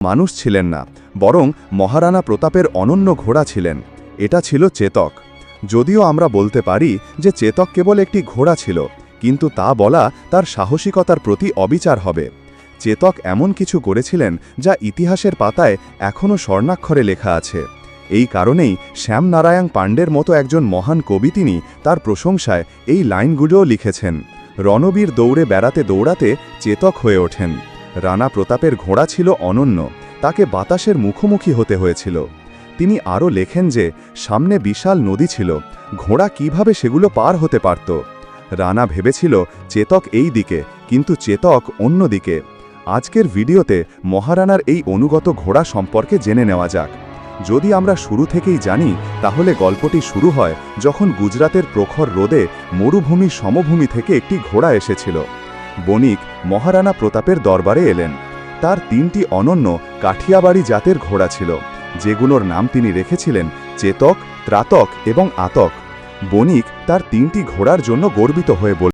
মানুষ ছিলেন না, বরং মহারানা প্রতাপের অনন্য ঘোড়া ছিলেন। এটা ছিল চেতক। যদিও আমরা বলতে পারি যে চেতক কেবল একটি ঘোড়া ছিল, কিন্তু তা বলা তার সাহসিকতার প্রতি অবিচার হবে। চেতক এমন কিছু করেছিলেন যা ইতিহাসের পাতায় এখনও স্বর্ণাক্ষরে লেখা আছে। এই কারণেই শ্যামনারায়ণ পাণ্ডের মতো একজন মহান কবি তিনি তার প্রশংসায় এই লাইনগুলোও লিখেছেন। রণবীর দৌড়ে বেড়াতে দৌড়াতে চেতক হয়ে ওঠেন। রানা প্রতাপের ঘোড়া ছিল অনন্য, তাকে বাতাসের মুখোমুখি হতে হয়েছিল। তিনি আরও লেখেন যে সামনে বিশাল নদী ছিল, ঘোড়া কিভাবে সেগুলো পার হতে পারত। রানা ভেবেছিল চেতক এই দিকে, কিন্তু চেতক অন্য দিকে। আজকের ভিডিওতে মহারানার এই অনুগত ঘোড়া সম্পর্কে জেনে নেওয়া যাক। যদি আমরা শুরু থেকেই জানি, তাহলে গল্পটি শুরু হয় যখন গুজরাতের প্রখর রোদে মরুভূমির সমভূমি থেকে একটি ঘোড়া এসেছিল। বণিক মহারানা প্রতাপের দরবারে এলেন। তার 3টি অনন্য কাঠিয়াবাড়ি জাতের ঘোড়া ছিল, যেগুলোর নাম তিনি রেখেছিলেন চেতক, ত্রাতক এবং আতক। বণিক তার 3টি ঘোড়ার জন্য গর্বিত হয়ে বললেন,